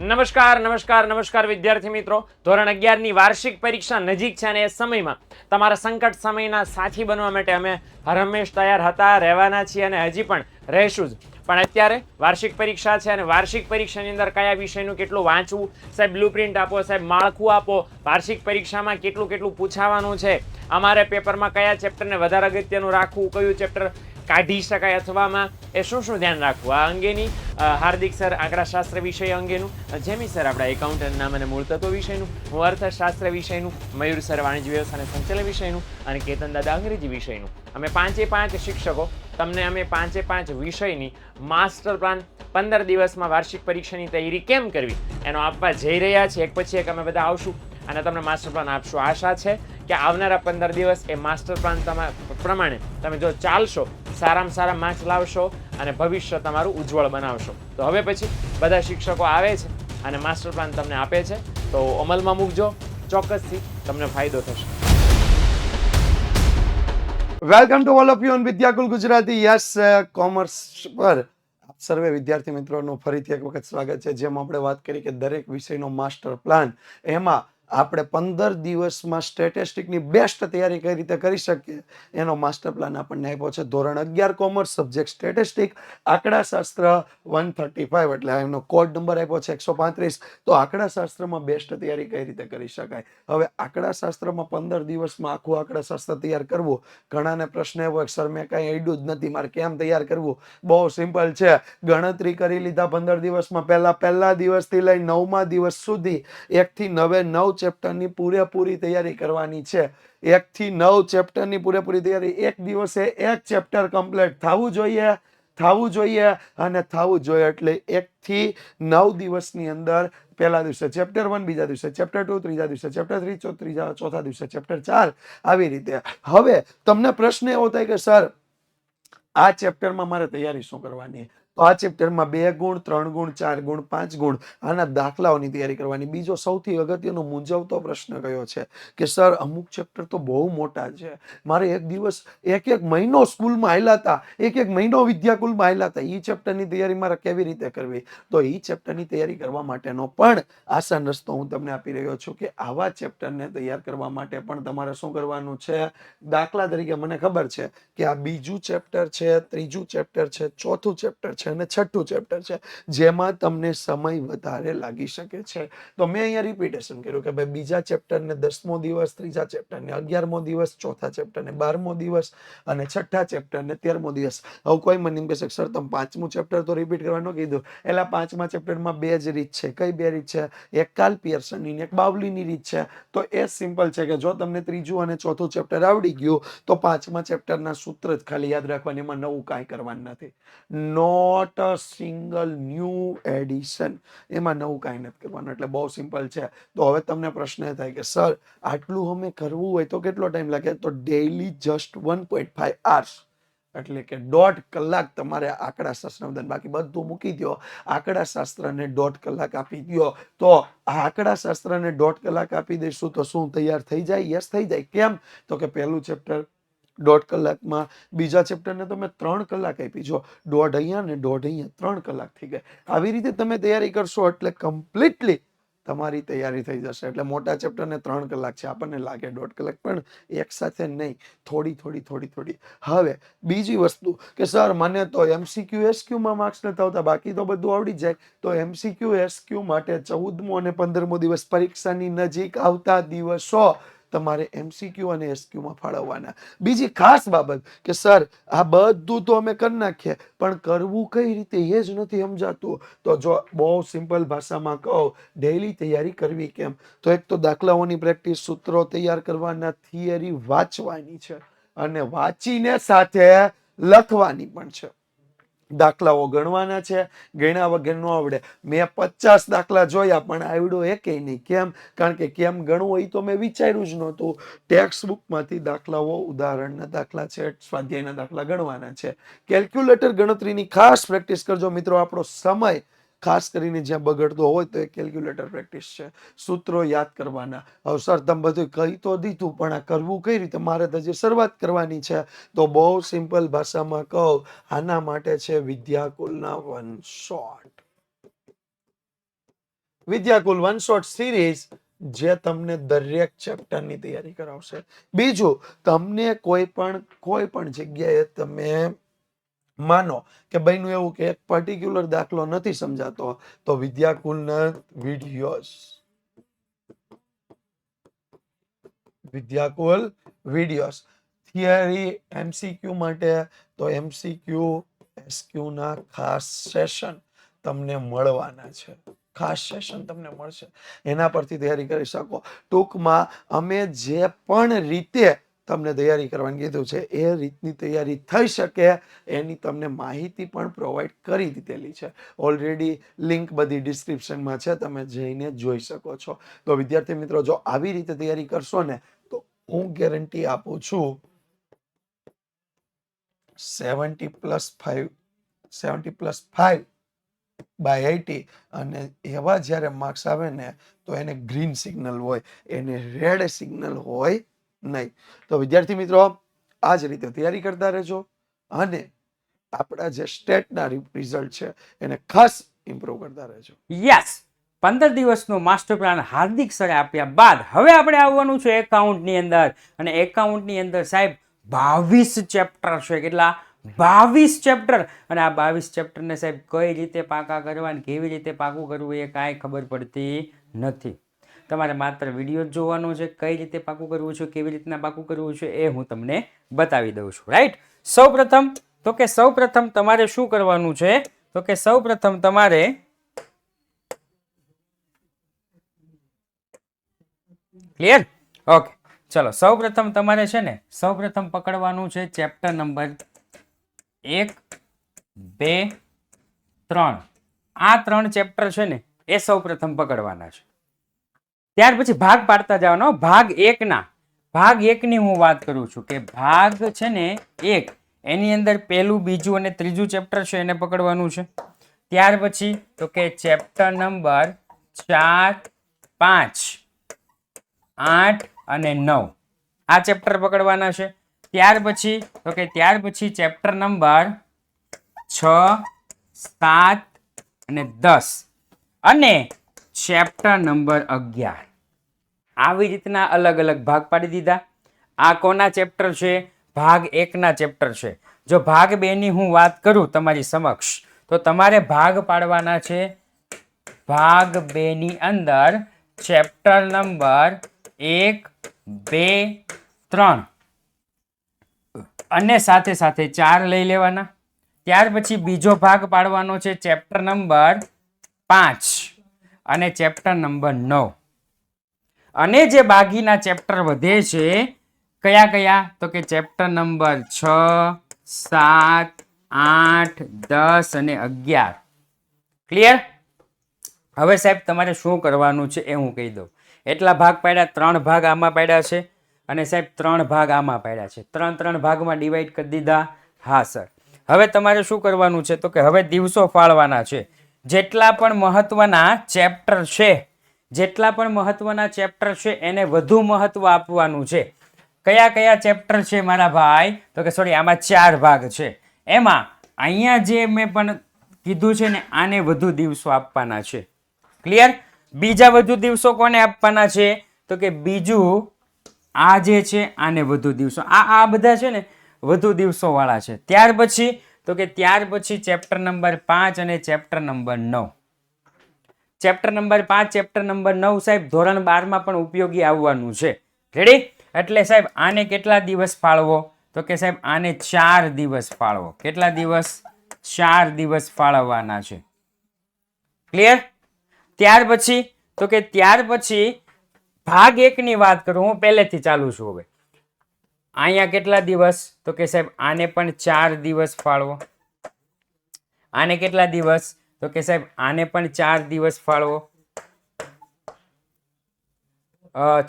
નમસ્કાર વિદ્યાર્થી મિત્રો. ધોરણ 11 ની વાર્ષિક પરીક્ષા નજીક છે અને એ સમયમાં તમારા સંકટ સમયના સાથી બનવા માટે અમે હરમેશ તૈયાર હતા, રહેવાના છીએ અને હજી પણ રહીશું જ. પણ અત્યારે વાર્ષિક પરીક્ષા છે અને વાર્ષિક પરીક્ષાની અંદર કયા વિષયનું કેટલું વાંચવું, સાહેબ બ્લુપ્રિન્ટ આપો, સાહેબ માળખું આપો, વાર્ષિક પરીક્ષામાં કેટલું પૂછાવાનું છે, અમારે પેપરમાં કયા ચેપ્ટરને વધારે અગત્યનું રાખવું, કયું ચેપ્ટર કાઢી શકાય અથવામાં, એ શું ધ્યાન રાખવું, આ અંગેની હાર્દિક સર આંકડાશાસ્ત્ર વિષય અંગેનું, જેમી સર આપણા એકાઉન્ટન્ટ નામ અને મૂળતત્વ વિષયનું, હું અર્થશાસ્ત્ર વિષયનું, મયુર સર વાણિજ્ય વ્યવસ્થા અને સંચાલન વિષયનું અને કેતન દાદા અંગ્રેજી વિષયનું. અમે 5 શિક્ષકો તમને અમે 5 વિષયની માસ્ટર પ્લાન 15 દિવસમાં વાર્ષિક પરીક્ષાની તૈયારી કેમ કરવી એનો આપવા જઈ રહ્યા છીએ. એક પછી એક અમે બધા આવશું અને તમને માસ્ટર પ્લાન આપશું. આશા છે કે આવનારા 15 દિવસ એ માસ્ટર પ્લાન પ્રમાણે તમે જો ચાલશો, સારામાં સારા માર્ક્સ લાવશો અને ભવિષ્ય તમારું ઉજ્જવળ બનાવશો. તો હવે પછી બધા શિક્ષકો આવે છે અને માસ્ટર પ્લાન તમને આપે છે, તો અમલમાં મૂકજો, ચોક્કસથી તમને ફાયદો થશે. Welcome to all of you on Vidyakul Gujarati. Yes, commerce પર આપ સર્વે વિદ્યાર્થી મિત્રોનું ફરીથી એક વખત સ્વાગત છે. જેમ આપણે વાત કરી કે દરેક વિષયનો માસ્ટર પ્લાન, એમાં આપણે 15 દિવસમાં સ્ટેટિસ્ટિકની બેસ્ટ તૈયારી કઈ રીતે કરી શકીએ એનો માસ્ટર પ્લાન આપણને આપ્યો છે. ધોરણ 11 કોમર્સ, સબ્જેક્ટ સ્ટેટિસ્ટિક, આંકડાશાસ્ત્ર 135, એટલે એનો કોડ નંબર આપ્યો છે 135. તો આંકડાશાસ્ત્રમાં બેસ્ટ તૈયારી કઈ રીતે કરી શકાય. હવે આંકડાશાસ્ત્રમાં 15 દિવસમાં આખું આંકડાશાસ્ત્ર તૈયાર કરવું, ઘણાને પ્રશ્ન એવો સર મેં કઈ આઈડ્યું જ નથી, મારે કેમ તૈયાર કરવું. બહુ સિમ્પલ છે, ગણતરી કરી લીધા 15 દિવસમાં. પહેલા દિવસથી લઈ 9મા દિવસ સુધી 1 થી 9 ચેપ્ટરની પૂરેપૂરી તૈયારી કરવાની છે. 1 થી 9 ચેપ્ટરની પૂરેપૂરી તૈયારી. એક દિવસે એક ચેપ્ટર કમ્પ્લીટ થવું જોઈએ અને થવું જોઈએ. એટલે 1 થી 9 દિવસની અંદર પહેલા દિવસે ચેપ્ટર 1, બીજા દિવસે ચેપ્ટર 2, ત્રીજા દિવસે ચેપ્ટર 3, ચોથા દિવસે ચેપ્ટર 4, આવી રીતે. હવે તમને પ્રશ્ન એવો થાય કે સર આ ચેપ્ટરમાં મારે તૈયારી શું કરવાની? તો આ ચેપ્ટરમાં 2 ગુણ, 3 ગુણ, 4 ગુણ, 5 ગુણ આના દાખલાઓની તૈયારી કરવાની. બીજો સૌથી અગત્યનો મૂંઝવતો પ્રશ્ન કયો છે કે સર અમુક ચેપ્ટર તો બહુ મોટા છે, મારે એક દિવસ એક મહિનો સ્કૂલમાં હાલ્યા હતા, એક મહિનો વિદ્યાકુલમાં હાલ્યા હતા, એ ચેપ્ટરની તૈયારી મારે કેવી રીતે કરવી? તો એ ચેપ્ટરની તૈયારી કરવા માટેનો પણ આસાન રસ્તો હું તમને આપી રહ્યો છું કે આવા ચેપ્ટરને તૈયાર કરવા માટે પણ તમારે શું કરવાનું છે. દાખલા તરીકે મને ખબર છે કે આ બીજું ચેપ્ટર છે, ત્રીજું ચેપ્ટર છે, ચોથું ચેપ્ટર છે અને છઠ્ઠું ચેપ્ટર છે, જેમાં તમને સમય વધારે લાગી શકે છે. તો મેં અહીંયા રિપીટેશન કર્યું કે ભાઈ બીજા ચેપ્ટરને 10મો દિવસ, ત્રીજા ચેપ્ટરને 11મો દિવસ, ચોથા ચેપ્ટરને 12મો દિવસ અને છઠ્ઠા ચેપ્ટરને 13મો દિવસ. હવે કોઈ મને એમ કહેશે સર તમે 5મું ચેપ્ટર તો રિપીટ કરવાનું કીધું, એટલે 5મા ચેપ્ટરમાં 2 જ રીત છે. કઈ 2 રીત છે? એક કાર્લ પિયર્સનની ને એક બાવલીની રીત છે. તો એ સિમ્પલ છે કે જો તમને ત્રીજું અને ચોથું ચેપ્ટર આવડી ગયું તો 5મા ચેપ્ટરના સૂત્ર જ ખાલી યાદ રાખવાની, એમાં નવું કાંઈ કરવાનું નથી. Not a single new edition, એમાં નવું કાંઈ નથી કરવાનું. એટલે બહુ સિમ્પલ છે. તો હવે તમને પ્રશ્ન એ થાય કે સર આટલું અમે કરવું હોય તો કેટલો ટાઈમ લાગે? તો ડેઈલી જસ્ટ 1.5 hours, એટલે કે 1.5 કલાક તમારે આંકડાશાસ્ત્ર, બાકી બધું મૂકી દો, આંકડાશાસ્ત્રને 1.5 કલાક આપી દો. તો આંકડાશાસ્ત્રને 1.5 કલાક આપી દઈશું તો શું તૈયાર થઈ જાય? યસ, થઈ જાય. કેમ? તો કે પહેલું ચેપ્ટર 1.5 કલાકમાં, બીજા ચેપ્ટરને તમે 3 કલાક આપી. જો 1.5 અહીંયા ને 1.5 અહીંયા, 3 કલાક થઈ ગયા. આવી રીતે તમે તૈયારી કરશો એટલે કમ્પ્લીટલી તમારી તૈયારી થઈ જશે. એટલે મોટા ચેપ્ટરને 3 કલાક છે, આપણને લાગે 1.5 કલાક, પણ એક સાથે નહીં, થોડી. હવે બીજી વસ્તુ કે સર મને તો MCQ SQ માં માર્ક્સ નથી આવતા, બાકી તો બધું આવડી જાય. તો MCQ SQ માટે 14મો અને 15મો દિવસ, પરીક્ષાની નજીક આવતા દિવસો તમારે MCQ અને SQ માં ફાળવવાના. બીજી ખાસ બાબત કે સર આ બધું તો અમે કરી નાખીએ, પણ કરવું કઈ રીતે એ જ નથી સમજાતું. તો જો બહુ સિમ્પલ ભાષામાં કહો, ડેઈલી તૈયારી કરવી કેમ? તો એક તો દાખલાઓની પ્રેક્ટિસ, સૂત્રો તૈયાર કરવાના, થિયરી વાંચવાની છે અને વાંચીને સાથે લખવાની પણ છે. દાખલાઓ ગણવાના છે, ગણ્યા વગર ન આવડે. મેં 50 દાખલા જોયા પણ આવડ્યો એકેય નહીં. કેમ? કારણ કે કેમ ગણવું એ તો મેં વિચાર્યું જ નહોતું. ટેક્સ્ટ બુકમાંથી દાખલાઓ, ઉદાહરણના દાખલા છે, સ્વાધ્યાયના દાખલા ગણવાના છે. કેલ્ક્યુલેટર ગણતરીની ખાસ પ્રેક્ટિસ કરજો મિત્રો. આપણો સમય ખાસ કરીને જ્યાં બગડતો હોય તો એ કેલ્ક્યુલેટર પ્રેક્ટિસ છે. સૂત્રો યાદ કરવાના. હવે સર તમે બધું કહી તો દીધું, પણ આ કરવું કઈ રીતે? મારે તો હજી શરૂઆત કરવાની છે. તો બહુ સિમ્પલ ભાષામાં કહું, આના માટે છે વિદ્યાકુલના 1 shot. Vidyakul one shot series જે તમને દરેક ચેપ્ટરની તૈયારી કરાવશે. બીજું, તમને કોઈ પણ જગ્યાએ તમે માનો કે બન્યું એવું કે એક પર્ટિક્યુલર દાખલો નથી સમજાતો, તો વિદ્યાકુલના વિડિયોસ થિયરી એમસીક્યુ માટે તો એમસીક્યુ એસક્યુ ના ખાસ સેશન તમને મળવાના છે. ખાસ સેશન તમને મળશે, એના પરથી તૈયારી કરી શકો. ટૂંકમાં અમે જે પણ રીતે તમને તૈયારી કરવાની કીધું છે એ રીતની તૈયારી થઈ શકે એની તમને માહિતી પણ પ્રોવાઈડ કરી દીધેલી છે. ઓલરેડી લિંક બધી ડિસ્ક્રિપ્શનમાં છે, તમે જઈને જોઈ શકો છો. તો વિદ્યાર્થી મિત્રો, જો આવી રીતે તૈયારી કરશો ને તો હું ગેરંટી આપું છું 70+5 by 80, અને એવા જ્યારે માર્ક્સ આવે ને તો એને ગ્રીન સિગ્નલ હોય, એને રેડ સિગ્નલ હોય નહીં. તો વિદ્યાર્થી મિત્રો, આ જ રીતે તૈયારી કરતા રહેજો અને આપણા જે સ્ટેટના રિઝલ્ટ છે એને ખાસ ઇમ્પ્રૂવ કરતા રહેજો. યસ, 15 દિવસનો માસ્ટર પ્લાન હાર્દિક સરે આપ્યા બાદ હવે આપણે આવવાનું છે એકાઉન્ટની અંદર. અને એકાઉન્ટની અંદર સાહેબ 22 ચેપ્ટર છે. કેટલા? 22 ચેપ્ટર. અને આ 22 ચેપ્ટરને સાહેબ કઈ રીતે પાકા કરવા અને કેવી રીતે પાકું કરવું એ કાંઈ ખબર પડતી નથી. તમારે માત્ર વિડીયો જ જોવાનો છે. કઈ રીતે પાકું કરવું છે, કેવી રીતના પાકું કરવું છે એ હું તમને બતાવી દઉં છું. રાઈટ? સૌપ્રથમ તમારે શું કરવાનું છે? તો કે સૌપ્રથમ તમારે ક્લિયર? ઓકે, ચલો. સૌપ્રથમ તમારે છે ને પકડવાનું છે ચેપ્ટર નંબર 1, 2, 3. આ 3 ચેપ્ટર છે ને એ સૌપ્રથમ પકડવાના છે. ત્યાર પછી ભાગ પાડતા જવાનો. ભાગ 1 ની હું વાત કરું છું કે ભાગ છે ને 1 એની અંદર પહેલું, બીજું અને ત્રીજું ચેપ્ટર છે એને પકડવાનું છે. ત્યાર પછી તો કે ચેપ્ટર નંબર 4, 5, 8 અને 9 આ ચેપ્ટર પકડવાના છે. ત્યાર પછી ચેપ્ટર નંબર 6, 7 અને 10 અને ચેપ્ટર નંબર 11. આવી રીતના અલગ અલગ ભાગ પાડી દીધા. આ કોના ચેપ્ટર છે? ભાગ 1 ના ચેપ્ટર છે. જો ભાગ 2 ની હું વાત કરું તમારી સમક્ષ, તો તમારે ભાગ પાડવાના છે. ભાગ 2 ની અંદર ચેપ્ટર નંબર 1, 2, 3 અને સાથે 4 લઈ લેવાના. ત્યાર પછી બીજો ભાગ પાડવાનો છે ચેપ્ટર નંબર 5 અને ચેપ્ટર નંબર 9. અને જે બાકીના ચેપ્ટર વધે છે કયા? તો કે ચેપ્ટર નંબર 6, 7, 8, 10 અને 11. ક્લિયર? હવે સાહેબ તમારે શું કરવાનું છે એ હું કહી દઉં. એટલા ભાગ પાડ્યા, 3 ભાગ આમાં પાડ્યા છે અને સાહેબ 3 ભાગ આમાં પાડ્યા છે. 3 ભાગમાં ડિવાઈડ કરી દીધા. હા સર. હવે તમારે શું કરવાનું છે? તો કે હવે દિવસો ફાળવાના છે. જેટલા પણ મહત્વના ચેપ્ટર છે એને વધુ મહત્વ આપવાનું છે. કયા ચેપ્ટર છે મારા ભાઈ? તો કે સોરી, આમાં 4 ભાગ છે. એમાં અહીંયા જે મેં પણ કીધું છે ને આને વધુ દિવસો આપવાના છે. ક્લિયર? બીજા વધુ દિવસો કોને આપવાના છે? તો કે બીજું આ જે છે આને વધુ દિવસો. આ બધા છે ને વધુ દિવસો વાળા છે. ત્યાર પછી ચેપ્ટર નંબર 5 અને chapter number 9. Chapter number 5, chapter number 9 સાહેબ ધોરણ 12 માં પણ ઉપયોગી આવવાનું છે. રેડી? એટલે સાહેબ આને કેટલા દિવસ ફાળવો? તો કે સાહેબ આને 4 દિવસ ફાળવો. કેટલા દિવસ? 4 દિવસ ફાળવવાના છે. ક્લિયર? ત્યાર પછી ભાગ 1 ની વાત કરું, હું પહેલેથી ચાલુ છું. હવે અહીંયા કેટલા દિવસ? તો કે સાહેબ આને પણ 4 દિવસ ફાળવો. આને કેટલા દિવસ? તો કે સાહેબ આને પણ 4 દિવસ ફાળવો.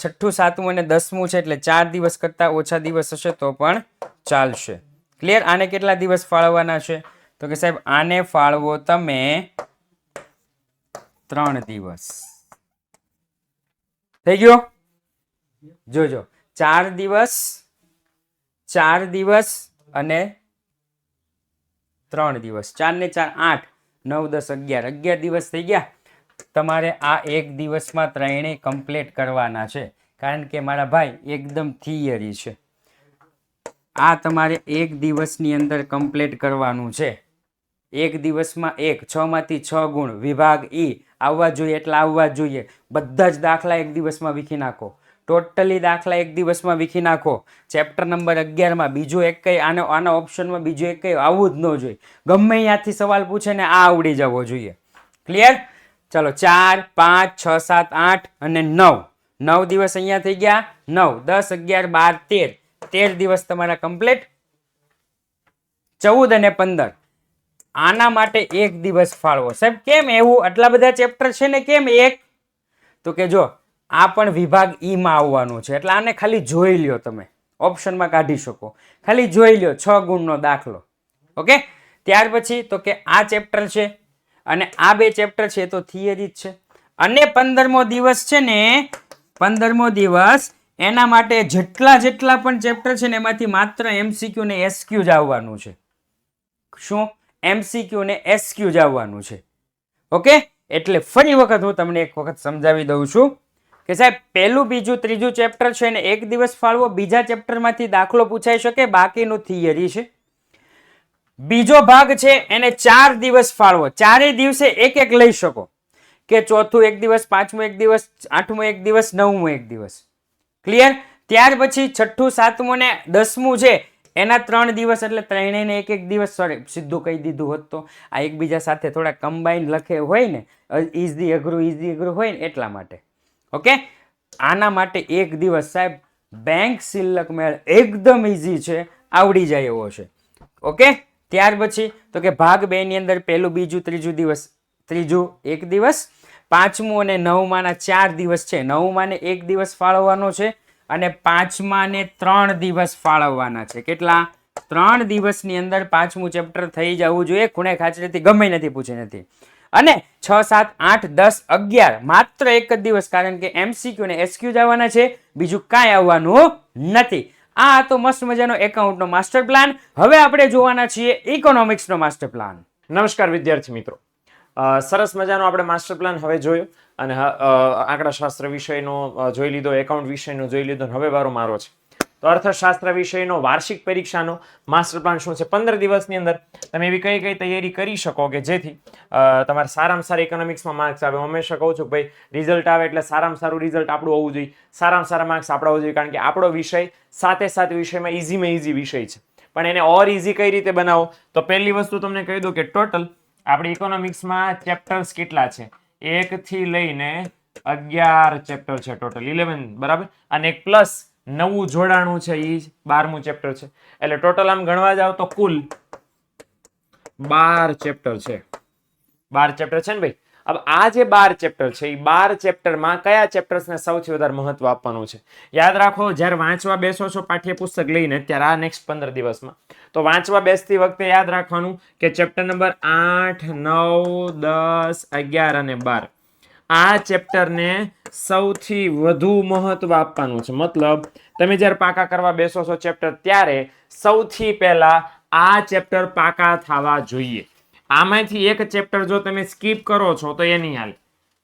6ઠું, 7મું અને 10મું છે એટલે 4 દિવસ કરતા ઓછા દિવસ હશે તો પણ ચાલશે. ક્લિયર? આને કેટલા દિવસ ફાળવવાના છે? તો કે સાહેબ આને ફાળવો તમે 3 દિવસ. થઈ ગયો? જોજો, 4 દિવસ અને 3 દિવસ. 4 ને 4 8, 9, 10, 11 દિવસ થઈ ગયા. તમારે આ એક દિવસમાં ત્રણેય કમ્પ્લીટ કરવાના છે, કારણ કે મારા ભાઈ એકદમ થિયરી છે. આ તમારે એક દિવસની અંદર કમ્પ્લીટ કરવાનું છે. એક દિવસમાં 6 માંથી 6 ગુણ વિભાગ ઈ આવવા જોઈએ એટલે આવવા જોઈએ. બધા જ દાખલા એક દિવસમાં વીખી નાખો. ટોટલી દાખલા એક દિવસમાં વીખી નાખો. ચેપ્ટર નંબર 11 માં બીજો એક કઈ આના ઓપ્શનમાં બીજો એક કઈ આવવું જ ન જોઈએ. ગમે ત્યાંથી સવાલ પૂછે ને આ આવડી જવો જોઈએ. ક્લિયર? ચલો 4 5 6 7 8 અને 9 9 દિવસ અહીંયા થઈ ગયા. 9 10 11 12 13 દિવસ તમારા કમ્પ્લીટ. 14 અને 15 આના માટે એક દિવસ ફાળવો. સાહેબ કેમ એવું? આટલા બધા ચેપ્ટર છે ને કેમ એક? તો કે જો આ પણ વિભાગ ઈ માં આવવાનું છે એટલે આને ખાલી જોઈ લ્યો. તમે ઓપ્શનમાં કાઢી શકો, ખાલી જોઈ લ્યો. 6 ગુણનો દાખલો. ઓકે, ત્યાર પછી તો કે આ ચેપ્ટર છે અને આ બે ચેપ્ટર છે તો થિયરી જ છે. અને 15મો દિવસ છે ને, 15મો દિવસ એના માટે જેટલા પણ ચેપ્ટર છે ને એમાંથી માત્ર MCQ ને SQ જ આવવાનું છે. શું? MCQ ને SQ જ આવવાનું છે. ઓકે, એટલે ફરી વખત હું તમને એક વખત સમજાવી દઉં છું કે સાહેબ પહેલું બીજું ત્રીજું ચેપ્ટર છે ને એક દિવસ ફાળવો. બીજા ચેપ્ટરમાંથી દાખલો પૂછાઈ શકે, બાકીનું થિયરી છે. બીજો ભાગ છે એને 4 દિવસ ફાળવો. 4 દિવસે એક લઈ શકો કે ચોથું એક દિવસ, પાંચમું એક દિવસ, આઠમું એક દિવસ, નવમું એક દિવસ. ક્લિયર? ત્યાર પછી છઠ્ઠું, સાતમું ને 10મું છે એના 3 દિવસ એટલે ત્રણેયને એક દિવસ. સોરી, સીધું કહી દીધું હોત તો આ એકબીજા સાથે થોડા કમ્બાઈન લખે હોય ને, ઈઝી અઘરું હોય ને એટલા માટે. ઓકે, આના માટે એક દિવસ સાહેબ બેંક સિલક મેળ એકદમ ઈઝી છે, આવડી જાય એવો છે. ઓકે, ત્યાર પછી તો કે ભાગ 2 ની અંદર પહેલું બીજું ત્રીજું દિવસ, ત્રીજું એક દિવસ, પાંચમું અને નવમાના 4 દિવસ છે. નવમાને એક દિવસ ફાળવવાનો છે અને પાંચમાને 3 દિવસ ફાળવવાના છે. કેટલા? 3 દિવસની અંદર પાંચમું ચેપ્ટર થઈ જવું જોઈએ. ખૂણે ખાચરેથી ગમે નથી પૂછે નથી. અને 6 7 8 10 11 માત્ર એક જ દિવસ, કારણ કે MCQ ને SQ જ આવવાના છે, બીજું કાંઈ આવવાનું નથી. આ તો મસ્ત મજાનો એકાઉન્ટનો માસ્ટર પ્લાન. હવે આપણે જોવાના છીએ ઇકોનોમિક્સનો માસ્ટર પ્લાન. નમસ્કાર વિદ્યાર્થી મિત્રો, સરસ મજાનો આપણે માસ્ટર પ્લાન હવે જોયો અને આંકડાશાસ્ત્ર વિષયનો જોઈ લીધો, એકાઉન્ટ વિષયનો જોઈ લીધો. હવે વારો મારો છે. તો અર્થશાસ્ત્ર વિષયનો વાર્ષિક પરીક્ષાનો માસ્ટર પ્લાન શું છે? 15 દિવસની અંદર તમે એવી કઈ કઈ તૈયારી કરી શકો કે જેથી તમારે સારામાં સારા ઇકોનોમિક્સમાં માર્ક્સ આવે. હંમેશા કહું છું ભાઈ રિઝલ્ટ આવે એટલે સારામાં સારું રિઝલ્ટ આપણું હોવું જોઈએ, સારામાં સારા માર્ક્સ આપણા હોવું જોઈએ, કારણ કે આપણો વિષય સાથે વિષયમાં ઈઝીમાં ઈઝી વિષય છે. પણ એને ઓર ઈઝી કઈ રીતે બનાવો? તો પહેલી વસ્તુ તમને કહી દઉં કે ટોટલ આપણે ઇકોનોમિક્સમાં ચેપ્ટર્સ કેટલા છે? 1 થી લઈને 11 ચેપ્ટર છે ટોટલ, 11 બરાબર. અને એક પ્લસ નવું જોડાણું છે એ 12મું ચેપ્ટર છે. એટલે ટોટલ આમ ગણવા જાવ તો કુલ 12 ચેપ્ટર છે. 12 ચેપ્ટર છે ને ભાઈ. હવે આ જે 12 ચેપ્ટર છે એ 12 ચેપ્ટરમાં કયા ચેપ્ટર્સને સૌથી વધારે મહત્વ આપવાનું છે? યાદ રાખો, જ્યારે વાંચવા બેસો છો પાઠ્યપુસ્તક લઈને ત્યારે આ નેક્સ્ટ 15 દિવસમાં, તો વાંચવા બેસતી વખતે યાદ રાખવાનું કે ચેપ્ટર નંબર 8 9 10 11 અને 12 આ ચેપ્ટરને સૌથી વધુ મહત્વ આપવાનું છે. મતલબ તમે જ્યારે પાકા કરવા બેસો છો ચેપ્ટર ત્યારે સૌથી પહેલા આ ચેપ્ટર પાકા થવા જોઈએ. આમાંથી એક ચેપ્ટર જો તમે સ્કીપ કરો છો તો એ નહીં હાલે.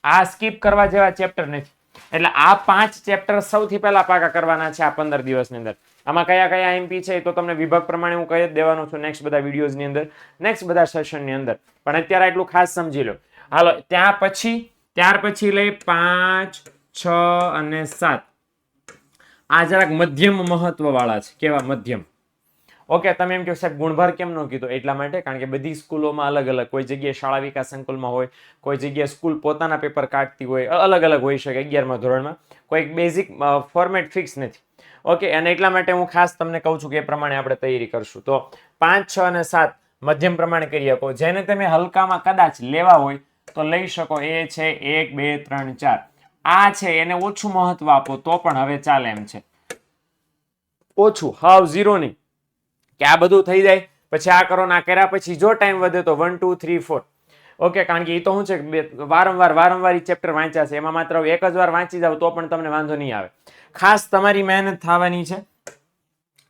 આ સ્કીપ કરવા જેવા ચેપ્ટર નથી. એટલે આ 5 ચેપ્ટર સૌથી પહેલા પાકા કરવાના છે આ 15 દિવસની અંદર. આમાં કયા કયા MP છે તો તમને વિભાગ પ્રમાણે હું કહી જ દેવાનો છું નેક્સ્ટ બધા વિડીયોઝની અંદર, નેક્સ્ટ બધા સેશનની અંદર. પણ અત્યારે એટલું ખાસ સમજી લો. હાલો, ત્યાર પછી લઈ 5 6 અને 7 આ જરાક મધ્યમ મહત્વ વાળા છે. કેવા? મધ્યમ. ઓકે, તમે એમ કહો સાહેબ ગુણભાર કેમ ન કીધો? એટલા માટે કારણ કે બધી સ્કૂલોમાં અલગ અલગ, કોઈ જગ્યાએ શાળા વિકાસ સંકુલમાં હોય, કોઈ જગ્યાએ સ્કૂલ પોતાના પેપર કાઢતી હોય, અલગ અલગ હોઈ શકે. 11મા ધોરણમાં કોઈ બેઝિક ફોર્મેટ ફિક્સ નથી. ઓકે, અને એટલા માટે હું ખાસ તમને કહું છું કે એ પ્રમાણે આપણે તૈયારી કરશું. તો 5 6 અને 7 મધ્યમ પ્રમાણે કરી શકો. જેને તમે હલકામાં કદાચ લેવા હોય તો લઈ શકો. એ છે 1 2 3 4. આ છે એને ઓછું મહત્વ આપો તો પણ હવે ચાલે એમ છે. ઓછું, હાવ ઝીરો નહીં કે આ બધું થઈ જાય પછી આ કરો ના કર્યા પછી જો ટાઈમ વધે તો 1 2 3 4. ઓકે, કારણ કે એ તો શું છે વારંવાર ચેપ્ટર વાંચ્યા છે, એમાં માત્ર એક જ વાર વાંચી જાવ તો પણ તમને વાંધો નહીં આવે. ખાસ તમારી મહેનત થવાની છે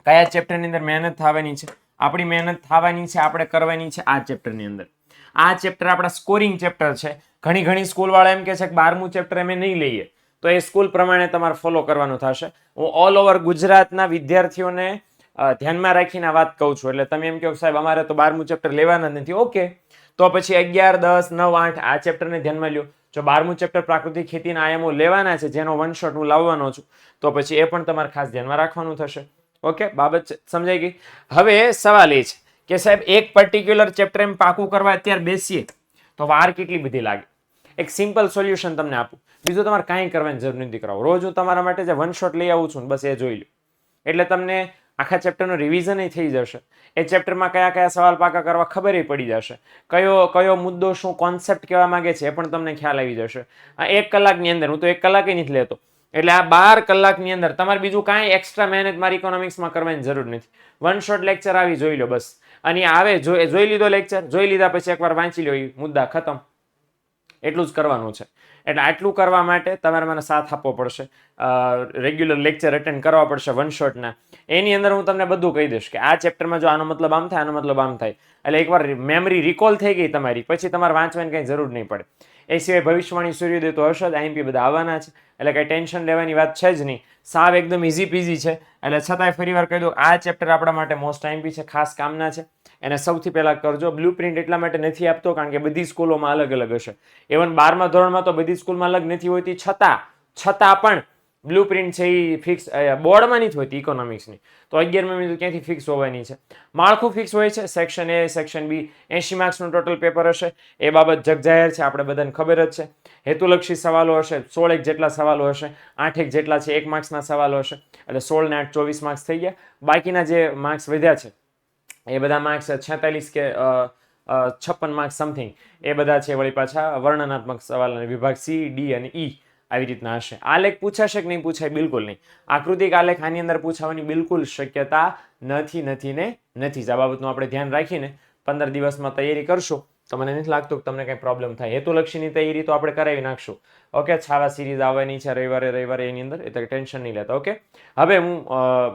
કયા ચેપ્ટરની અંદર મહેનત થવાની છે? આપણી મહેનત થવાની છે, આપણે કરવાની છે આ ચેપ્ટરની અંદર. આ ચેપ્ટર આપણા સ્કોરિંગ ચેપ્ટર છે. ઘણી સ્કૂલવાળા એમ કહે છે કે 12મું ચેપ્ટર અમે નહીં લઈએ, તો એ સ્કૂલ પ્રમાણે તમારે ફોલો કરવાનું થશે. હું ઓલ ઓવર ગુજરાતના વિદ્યાર્થીઓને ધ્યાનમાં રાખીને આ વાત કહું છું. એટલે તમે એમ કહો કે સાહેબ અમારે તો 12મું ચેપ્ટર લેવાના નથી, ઓકે, તો પછી 11, 10, 9, 8 આ ચેપ્ટરને ધ્યાનમાં લ્યો. જો 12મું ચેપ્ટર પ્રાકૃતિક ખેતીના આયામો લેવાના છે, જેનો વન શોટ હું લાવવાનો છું, તો પછી એ પણ તમારે ખાસ ધ્યાનમાં રાખવાનું થશે. ઓકે, બાબત સમજાઈ ગઈ. હવે સવાલ એ છે કે સાહેબ એક પર્ટિક્યુલર ચેપ્ટર એમ પાકું કરવા અત્યારે બેસીએ તો વાર કેટલી બધી લાગે. એક સિમ્પલ સોલ્યુશન તમને આપું, બીજું તમારે કાંઈ કરવાની જરૂર નથી. કરાવો રોજ હું તમારા માટે જે વન શોટ લઈ આવું છું ને, બસ એ જોઈ લો, એટલે તમને આખા ચેપ્ટરનું રિવિઝન થઈ જશે. એ ચેપ્ટરમાં કયા કયા સવાલ પાકા કરવા ખબર પડી જશે. કયો મુદ્દો શું કોન્સેપ્ટ કહેવા માંગે છે એ પણ તમને ખ્યાલ આવી જશે. આ 1 કલાકની અંદર, હું તો 1 કલાકે નથી લેતો, એટલે આ 12 કલાકની અંદર તમારે બીજું કાંઈ એક્સ્ટ્રા મહેનત મારી ઇકોનોમિક્સમાં કરવાની જરૂર નથી. વન શોટ લેક્ચર આવી જોઈ લો બસ. અને આવે જોઈ લીધો લેક્ચર, જોઈ લીધા પછી એકવાર વાંચી લો, એ મુદ્દા ખતમ. એટલું જ કરવાનું છે. એટલે આટલું કરવા માટે તમારે મને સાથ આપવો પડશે, રેગ્યુલર લેક્ચર અટેન્ડ કરવા પડશે વન શોટના. એની અંદર હું તમને બધું કહી દઈશ કે આ ચેપ્ટરમાં જો આનો મતલબ આમ થાય, આનો મતલબ આમ થાય. એટલે એકવાર મેમરી રિકોલ થઈ ગઈ તમારી, પછી તમારે વાંચવાની કંઈ જરૂર નહીં પડે. એ સિવાય ભવિષ્યવાણી, સૂર્યોદય તો હશે જ, આઈએમપી બધા આવવાના છે, એટલે કંઈ ટેન્શન લેવાની વાત છે જ નહીં. સાવ એકદમ ઇઝી પીઝી છે. એટલે છતાંય ફરી વાર કહી દઉં, આ ચેપ્ટર આપણા માટે મોસ્ટ આઈએમપી છે, ખાસ કામના છે. એને સૌથી પહેલા કરજો. બ્લુ પ્રિન્ટ એટલા માટે નથી આપતો કારણ કે બધી સ્કૂલોમાં અલગ અલગ હશે. ઇવન 12મા ધોરણમાં તો બધી સ્કૂલમાં અલગ નથી હોતી, છતાં પણ બ્લુ પ્રિન્ટ છે એ ફિક્સ બોર્ડમાં નથી હોતી ઇકોનોમિક્સની. તો 11મા ક્યાંથી ફિક્સ હોવાની છે? માળખું ફિક્સ હોય છે. સેક્શન એ, સેક્શન બી, 80 માર્ક્સનું ટોટલ પેપર હશે. એ બાબત જગજાહેર છે, આપણે બધાને ખબર જ છે. હેતુલક્ષી સવાલો હશે, 16 જેટલા સવાલો હશે, 8 જેટલા છે 1 માર્ક્સના સવાલો હશે. એટલે 16 ને 8 24 માર્ક્સ થઈ ગયા. બાકીના જે માર્ક્સ વધ્યા છે એ બધા માર્ક્સ 46 કે 56 માર્ક્સ સમથિંગ એ બધા છે વળી પાછા વર્ણનાત્મક સવાલ અને વિભાગ સી, ડી અને ઈ આવી રીતના હશે. આલેખ પૂછાશે કે નહીં પૂછાય? બિલકુલ નહીં. આકૃતિક આલેખ આની અંદર પૂછાવાની બિલકુલ શક્યતા નથી. આ બાબતનું આપણે ધ્યાન રાખીને 15 દિવસમાં તૈયારી કરશું તો મને નથી લાગતું કે તમને કંઈ પ્રોબ્લેમ થાય. હેતુલક્ષીની તૈયારી તો આપણે કરાવી નાખશું. ઓકે, છાવા સિરીઝ આવવાની છે રવિવારે એની અંદર, એટલે ટેન્શન નહીં લેતા. ઓકે, હવે હું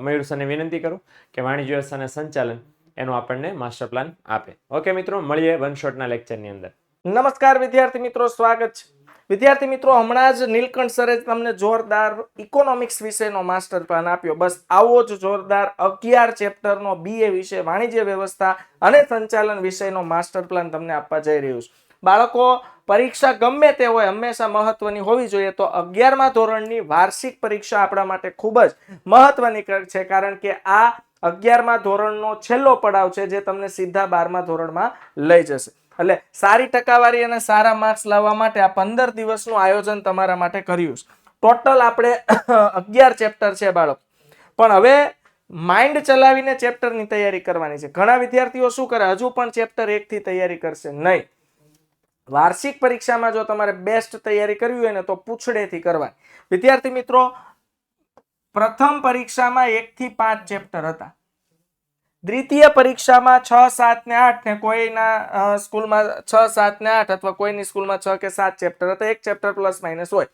મયુર સરને વિનંતી કરું કે વાણિજ્ય વ્યવસ્થા અને સંચાલન એનો આપણને માસ્ટર પ્લાન આપે. ઓકે મિત્રો, મળીએ વન શોટના લેક્ચરની અંદર. નમસ્કાર વિદ્યાર્થી મિત્રો, સ્વાગત છે. વિદ્યાર્થી મિત્રો, હમણાં જ નીલકંઠ સરે તમને જોરદાર ઇકોનોમિક્સ વિષયનો માસ્ટર પ્લાન આપ્યો. બસ આવો જ જોરદાર 11 ચેપ્ટરનો BA વિષય, વાણિજ્ય વ્યવસ્થા અને સંચાલન વિષયનો માસ્ટર પ્લાન તમને આપવા જઈ રહ્યું છે. બાળકો, પરીક્ષા ગમે તે હોય હંમેશા મહત્વની હોવી જોઈએ. તો 11મા ધોરણની વાર્ષિક પરીક્ષા આપણા માટે ખૂબ જ મહત્વની છે, કારણ કે આ 11મા ધોરણનો છેલ્લો પડાવ છે જે તમને સીધા 12મા ધોરણમાં લઈ જશે. એટલે સારી ટકાવારી અને સારા માર્ક્સ લાવવા માટે આ 15 દિવસનું આયોજન તમારા માટે કર્યું છે. ટોટલ આપણે 11 ચેપ્ટર છે બાળકો, પણ હવે માઇન્ડ ચલાવીને ચેપ્ટરની તૈયારી કરવાની છે. ઘણા વિદ્યાર્થીઓ શું કરે, હજુ પણ ચેપ્ટર 1 થી તૈયારી કરશે નહીં. વાર્ષિક પરીક્ષામાં જો તમારે બેસ્ટ તૈયારી કરવી હોય ને તો પૂછડેથી કરવાની. વિદ્યાર્થી મિત્રો, પ્રથમ પરીક્ષામાં 1 થી 5 ચેપ્ટર હતા. દ્વિતીય પરીક્ષામાં 6, 7 ને 8 ને કોઈના સ્કૂલમાં 6, 7 ને 8 અથવા કોઈની સ્કૂલમાં 6 કે 7 ચેપ્ટર હતા. એક ચેપ્ટર પ્લસ માઇનસ હોય.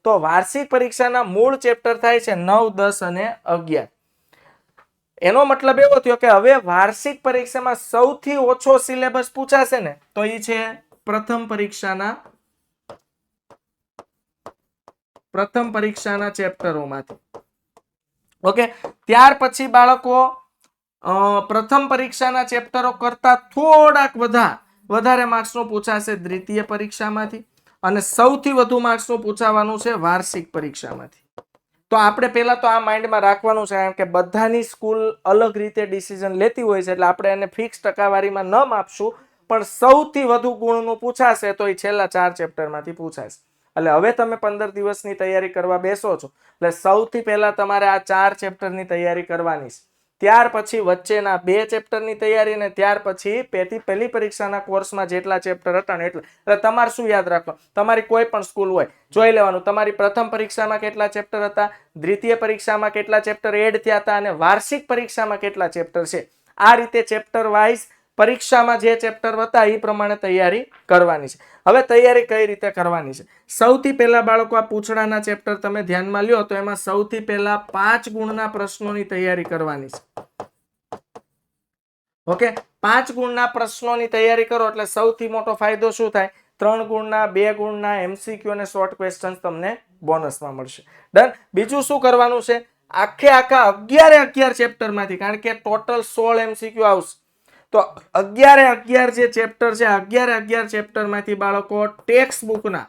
તો વાર્ષિક પરીક્ષાના મૂળ ચેપ્ટર થાય છે 9, 10 અને 11. એનો મતલબ એવો થયો કે હવે વાર્ષિક પરીક્ષામાં સૌથી ઓછો સિલેબસ પૂછાશે ને તો એ છે પ્રથમ પરીક્ષાના ચેપ્ટરોમાંથી. ઓકે, ત્યાર પછી બાળકો પ્રથમ પરીક્ષાના ચેપ્ટરો કરતા થોડાક વધારે માર્ક્સનું પૂછાશે દ્વિતીય પરીક્ષામાંથી, અને સૌથી વધુ માર્ક્સનું પૂછાવાનું છે વાર્ષિક પરીક્ષામાંથી. તો આપણે પહેલા તો આ માઇન્ડમાં રાખવાનું છે, કારણ કે બધાની સ્કૂલ અલગ રીતે ડિસિઝન લેતી હોય છે, એટલે આપણે એને ફિક્સ ટકાવારીમાં ન માપશું, પણ સૌથી વધુ ગુણનું પૂછાશે તો એ છેલ્લા 4 ચેપ્ટરમાંથી પૂછાશે. એટલે હવે તમે 15 દિવસની તૈયારી કરવા બેસો છો, એટલે સૌથી પહેલા તમારે આ 4 ચેપ્ટરની તૈયારી કરવાની છે. ત્યાર પછી વચ્ચેના 2 ચેપ્ટરની તૈયારી, અને ત્યાર પછી પહેલી પરીક્ષાના કોર્સમાં જેટલા ચેપ્ટર હતા ને એટલા. એટલે તમારે શું યાદ રાખવાનું, તમારી કોઈ પણ સ્કૂલ હોય જોઈ લેવાનું, તમારી પ્રથમ પરીક્ષામાં કેટલા ચેપ્ટર હતા, દ્વિતીય પરીક્ષામાં કેટલા ચેપ્ટર એડ થયા હતા, અને વાર્ષિક પરીક્ષામાં કેટલા ચેપ્ટર છે. આ રીતે ચેપ્ટર વાઇઝ પરીક્ષામાં જે ચેપ્ટર હતા એ પ્રમાણે તૈયારી કરવાની છે. હવે તૈયારી કઈ રીતે કરવાની છે? સૌથી પહેલા બાળકો આ પૂછડાના ચેપ્ટર તમે ધ્યાનમાં લ્યો તો એમાં સૌથી પહેલા 5 ગુણના પ્રશ્નોની તૈયારી કરવાની છે. ઓકે, 5 ગુણના પ્રશ્નોની તૈયારી કરો એટલે સૌથી મોટો ફાયદો શું થાય? 3 ગુણના 2 ગુણના MCQ અને શોર્ટ ક્વેશ્ચન્સ તમને બોનસમાં મળશે. ડન. બીજું શું કરવાનું છે, આખા 11 ચેપ્ટર માંથી, કારણ કે ટોટલ 16 MCQ આવશે, તો 11 જે ચેપ્ટર છે 11 ચેપ્ટર માંથી બાળકો ટેક્સ્ટ બુકના,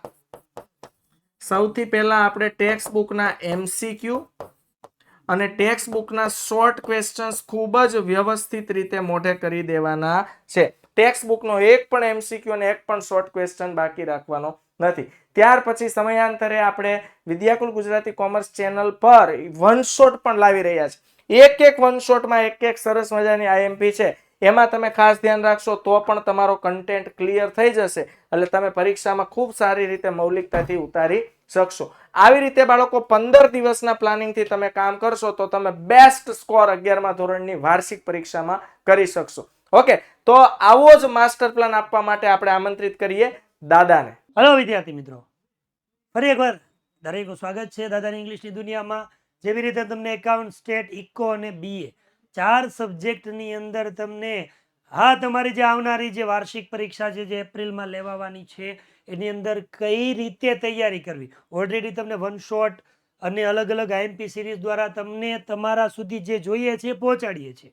સૌથી પહેલા આપણે ટેક્સ્ટ બુકના MCQ અને ટેક્સ્ટ બુકના શોર્ટ ક્વેશ્ચન્સ ખૂબ જ વ્યવસ્થિત રીતે મોઢે કરી દેવાના છે. ટેક્સ્ટ બુકનો એક પણ MCQ અને એક પણ શોર્ટ ક્વેશ્ચન બાકી રાખવાનો નથી. ત્યાર પછી સમયાંતરે આપણે વિદ્યાકુલ ગુજરાતી કોમર્સ ચેનલ પર વન શોટ પણ લાવી રહ્યા છે. એક વન શોટમાં એક સરસ મજાની IMP છે. એમાં તમે ખાસ ધ્યાન રાખશો તો પણ તમારો કન્ટેન્ટ ક્લિયર થઈ જશે, એટલે તમે પરીક્ષામાં ખૂબ સારી રીતે મૌલિકતાથી ઉતારી શકશો. આવી રીતે બાળકો 15 દિવસના પ્લાનિંગથી તમે કામ કરશો તો તમે બેસ્ટ સ્કોર 11મા ધોરણની વાર્ષિક પરીક્ષામાં કરી શકશો. ઓકે, તો આવો જ માસ્ટર પ્લાન આપવા માટે આપણે આમંત્રિત કરીએ દાદાને. હલો વિદ્યાર્થી મિત્રો, ફરી એકવાર દરેકનું સ્વાગત છે દાદાની ઇંગ્લિશની દુનિયામાં. જેવી રીતે તમને એકાઉન્ટ, સ્ટેટ, ઇકો અને BA 4 સબ્જેક્ટની અંદર તમને તમારી જે આવનારી જે વાર્ષિક પરીક્ષા છે જે એપ્રિલમાં લેવાવાની છે એની અંદર કઈ રીતે તૈયારી કરવી, ઓલરેડી તમને વન શોટ અને અલગ અલગ IMP સિરીઝ દ્વારા તમને તમારા સુધી જે જોઈએ છે પહોંચાડીએ છીએ.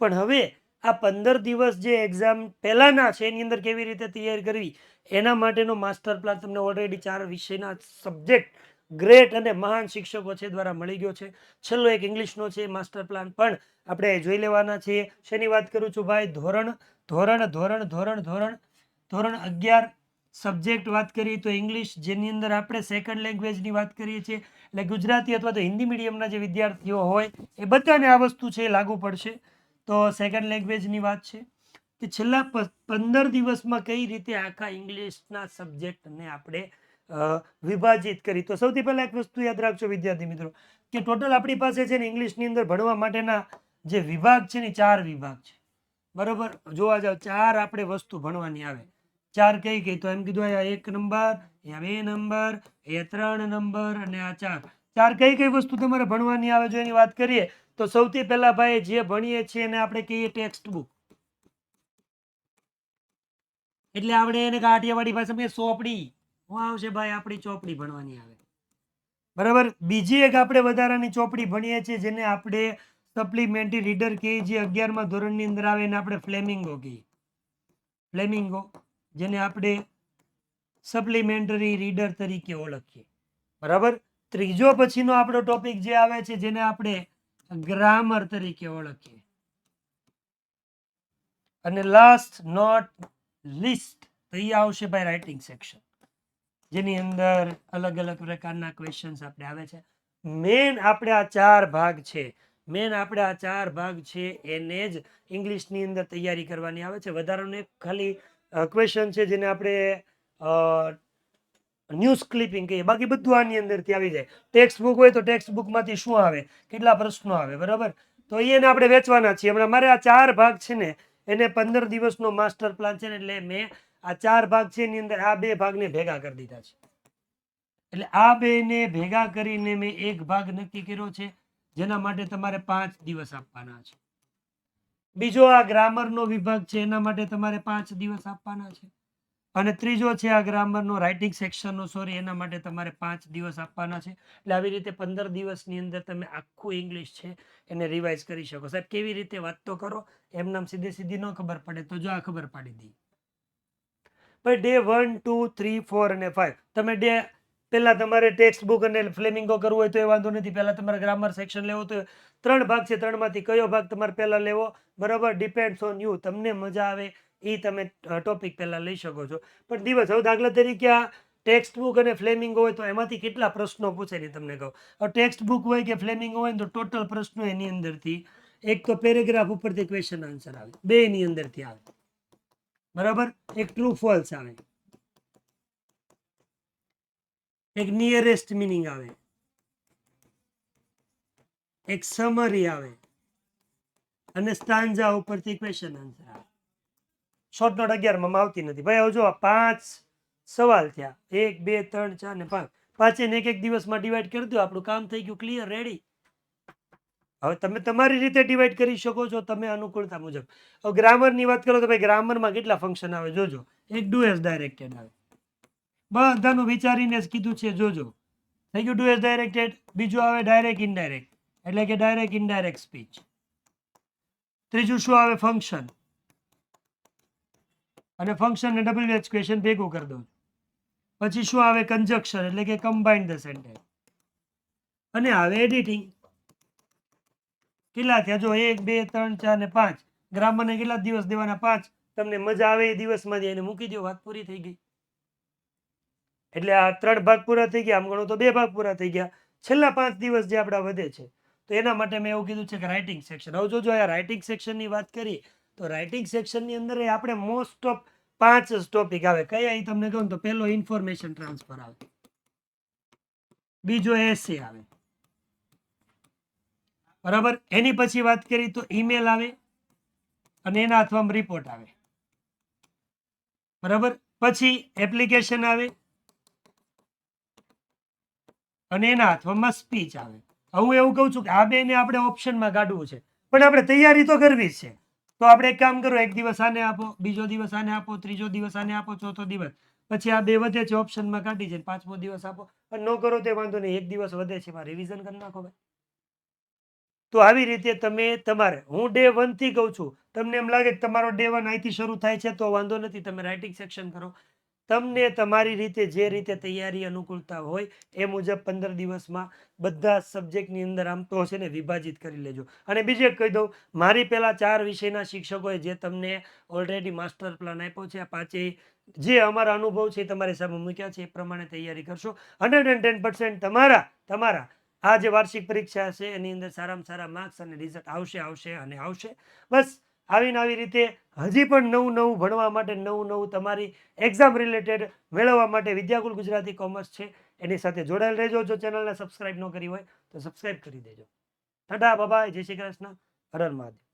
પણ હવે આ 15 દિવસ જે એક્ઝામ પહેલાના છે એની અંદર કેવી રીતે તૈયારી કરવી એના માટેનો માસ્ટર પ્લાન તમને ઓલરેડી 4 વિષયના સબ્જેક્ટ ગ્રેટ અને મહાન શિક્ષકો છે દ્વારા મળી ગયો છે. છેલ્લો એક ઇંગ્લિશનો છે માસ્ટર પ્લાન પણ આપણે જોઈ લેવાના છીએ. શેની વાત કરું છું ભાઈ? ધોરણ 11 સબ્જેક્ટ વાત કરીએ તો ઇંગ્લિશ, જેની અંદર આપણે સેકન્ડ લેંગ્વેજની વાત કરીએ છીએ, એટલે ગુજરાતી અથવા તો હિન્દી મીડિયમના જે વિદ્યાર્થીઓ હોય એ બધાને આ વસ્તુ છે લાગુ પડશે. તો સેકન્ડ લેંગ્વેજની વાત છે કે છેલ્લા 15 દિવસમાં કઈ રીતે આખા ઇંગ્લિશના સબ્જેક્ટને આપણે વિભાજિત કરી. તો સૌથી પહેલા એક વસ્તુ યાદ રાખજો વિદ્યાર્થી મિત્રો કે ટોટલ આપણી પાસે છે ને ઇંગ્લિશની અંદર ભણવા માટેના જે વિભાગ છે ને 4 વિભાગ છે. બરોબર, જોવા જાવ 4 આપણે વસ્તુ ભણવાની આવે. 4 કઈ તો એમ કીધું અહીંયા 1 નંબર, અહીંયા 2 નંબર, અહીંયા 3 નંબર અને આ 4 કઈ વસ્તુ તમારે ભણવાની આવે જો એની વાત કરીએ તો સૌથી પહેલા ભાઈ જે ભણીએ છીએ એને આપણે કહીએ ટેક્સ્ટ બુક, એટલે આપણે એને કાઠિયાવાડી ભાષામાં ચોપડી. શું આવશે ભાઈ? આપણી ચોપડી ભણવાની આવે. બરાબર. બીજી એક આપણે વધારાની ચોપડી ભણીએ છીએ જેને આપણે સપ્લિમેન્ટરી રીડર કહીએ, જે 11મા ધોરણની અંદર આવે એને આપણે ફ્લેમિંગો કહીએ. ફ્લેમિંગો, જેને આપણે સપ્લિમેન્ટરી રીડર તરીકે ઓળખીએ. બરાબર. ત્રીજો પછીનો આપણો ટોપિક જે આવે છે જેને આપણે ગ્રામર તરીકે ઓળખીએ. અને લાસ્ટ નોટ લિસ્ટ તો એ આવશે ભાઈ રાઇટિંગ સેક્શન, જેની અંદર અલગ અલગ પ્રકારના ક્વેશ્ચન્સ આપણે આવે છે. મેન આપણે આ 4 ભાગ છે એને જ ઇંગ્લિશની અંદર તૈયારી કરવાની આવે છે. વધારાનું એક ખાલી ક્વેશ્ચન છે જેને આપણે ન્યૂઝ ક્લિપિંગ કહીએ, બાકી બધું આની અંદરથી આવી જાય. ટેક્સ્ટ બુક હોય તો ટેક્સ્ટ બુકમાંથી શું આવે, કેટલા પ્રશ્નો આવે. બરાબર, તો એને આપણે વેચવાના છીએ. હમણાં મારે આ 4 ભાગ છે ને એને 15 દિવસનો માસ્ટર પ્લાન છે ને, એટલે મેં આ 4 ભાગ છે એની અંદર આ 2 ભાગને ભેગા કરી દીધા છે. એટલે આ 2ને ભેગા કરીને મેં એક ભાગ નક્કી કર્યો છે જેના માટે તમારે 5 દિવસ આપવાના છે. બીજો આ ગ્રામરનો વિભાગ છે એના માટે તમારે 5 દિવસ આપવાના છે. અને ત્રીજો છે આ ગ્રામરનો રાઇટિંગ સેક્શનનો, એના માટે તમારે 5 દિવસ આપવાના છે. એટલે આવી રીતે 15 દિવસની અંદર તમે આખું ઇંગ્લિશ છે એને રિવાઇઝ કરી શકો. સાહેબ કેવી રીતે વાત તો કરો, એમ નામ સીધી ન ખબર પડે તો જો આ ખબર પાડી દઈએ. ભાઈ ડે 1, 2, 3, 4 અને 5 તમે ડે પહેલા તમારે ટેક્સ્ટ બુક અને ફ્લેમિંગો કરવું હોય તો એ વાંધો નથી. પહેલા તમારે ગ્રામર સેક્શન લેવો તો 3 ભાગ છે, 3માંથી કયો ભાગ તમારે પહેલા લેવો, બરાબર, ડિપેન્ડ્સ ઓન યુ. તમને મજા આવે એ તમે ટોપિક પહેલા લઈ શકો છો. પણ દિવસ હવે દાખલા તરીકે આ ટેક્સ્ટ બુક અને ફ્લેમિંગો હોય તો એમાંથી કેટલા પ્રશ્નો પૂછે ને તમને કહું. ટેક્સ્ટ બુક હોય કે ફ્લેમિંગો હોય તો ટોટલ પ્રશ્નો એની અંદરથી એક તો પેરેગ્રાફ ઉપરથી ક્વેશ્ચન આન્સર આવે, 2 ની અંદરથી આવે. બરાબર, એક ટ્રુ ફોલ્સ આવે, એક નિયરેસ્ટ મીનિંગ આવે, એક સમરી આવે અને સ્ટાન્જા ઉપરથી ક્વેશ્ચન આન્સર આવે. શોર્ટ નોટ 11 માં આવતી નથી ભાઈ. હવે જો 5 સવાલ થયા, 1, 2, 3, 4 ને 5, પાંચેને એક દિવસમાં ડિવાઈડ કરી દો, આપણું કામ થઈ ગયું ક્લિયર, રેડી. હવે તમે તમારી રીતે ડિવાઈડ કરી શકો છો તમે અનુકૂળતા મુજબ. હવે ગ્રામરની વાત કરો તો ભાઈ ગ્રામરમાં કેટલા ફંક્શન આવે જોજો. એક ડુ એઝ ડાયરેક્ટેડ આવે, બધાનું વિચારીને જ કીધું છે, જોજો. થઈ ગયું ડુ એઝ ડાયરેક્ટેડ. બીજું આવે ડાયરેક્ટ ઇનડાયરેક્ટ, એટલે કે ડાયરેક્ટ ઇનડાયરેક્ટ સ્પીચ. ત્રીજું શું આવે? ફંક્શન. અને ફંક્શન ને WH ક્વેશ્ચન ભેગું કરી દઉં. પછી શું આવે? કન્જક્શન, એટલે કે કમ્બાઇન્ડ ધ સેન્ટેન્સ. અને આવે એડિટિંગ. કેટલા થયા? જો 1 2 3 4 ને 5. ગ્રામરને કેટલા દિવસ દેવાના? 5. તમને મજા આવે એ દિવસમાં એને મૂકી દો, વાત પૂરી થઈ ગઈ. એટલે આ 3 ભાગ પૂરા થઈ ગયા, આમ ગણો તો 2 ભાગ પૂરા થઈ ગયા. છેલ્લા 5 દિવસ જે આપણા વધે છે, તો એના માટે મેં એવું કીધું છે કે રાઇટિંગ સેક્શન. હવે જોજો, આ રાઇટિંગ સેક્શનની વાત કરી તો રાઇટિંગ સેક્શનની અંદર આપણે મોસ્ટ ઓફ 5 જ ટોપિક આવે. કયા એ તમને કહું તો પહેલો ઇન્ફોર્મેશન ટ્રાન્સફર આવે, બીજો એસે આવે, બરાબર. એની પછી વાત કરી તો ઈમેલ આવે અને એના અથવામાં રિપોર્ટ આવે, બરાબર. પછી એપ્લિકેશન આવે અને એના અથવામાં સ્પીચ આવે. હું એવું કહું છું કે આ બેને આપણે ઓપ્શનમાં કાઢવું છે, પણ આપણે તૈયારી તો કરવી જ છે. તો આપણે એક કામ કરો, એક દિવસ આને આપો, બીજો દિવસ આને આપો, ત્રીજો દિવસ આને આપો, ચોથો દિવસ પછી આ 2 વધે છે ઓપ્શનમાં કાઢી છે, 5મો દિવસ આપો. અને ન કરો તે વાંધો નહીં, 1 દિવસ વધે છે, રિવિઝન કરી નાખો ભાઈ. તો આવી રીતે તમે તમારે, હું ડે 1 થી કહું છું, તમને એમ લાગે કે તમારો ડે 1 અહીંથી શરૂ થાય છે તો વાંધો નથી, તમે રાઇટિંગ સેક્શન કરો. તમને તમારી રીતે જે રીતે તૈયારી અનુકૂળતા હોય એ મુજબ 15 દિવસમાં બધા સબ્જેક્ટની અંદર આમ તો છે ને વિભાજિત કરી લેજો. અને બીજું એક કહી દઉં, મારી પહેલા 4 વિષયના શિક્ષકોએ જે તમને ઓલરેડી માસ્ટર પ્લાન આપ્યો છે, આ 5 જે અમારા અનુભવ છે એ તમારી સામે મૂક્યા છે, એ પ્રમાણે તૈયારી કરશો. 110% તમારા આ જે વાર્ષિક પરીક્ષા છે એની અંદર સારામાં સારા માર્ક્સ અને રિઝલ્ટ આવશે. બસ આવી રીતે હજી પણ નવું ભણવા માટે, નવું તમારી એક્ઝામ રિલેટેડ મેળવવા માટે વિદ્યાકુલ ગુજરાતી કોમર્સ છે એની સાથે જોડાયેલ રહેજો. જો ચેનલને સબસ્ક્રાઇબ ન કરી હોય તો સબસ્ક્રાઇબ કરી દેજો. ટાટા, બાય, જય શ્રી કૃષ્ણ, હર હર મહાદેવ.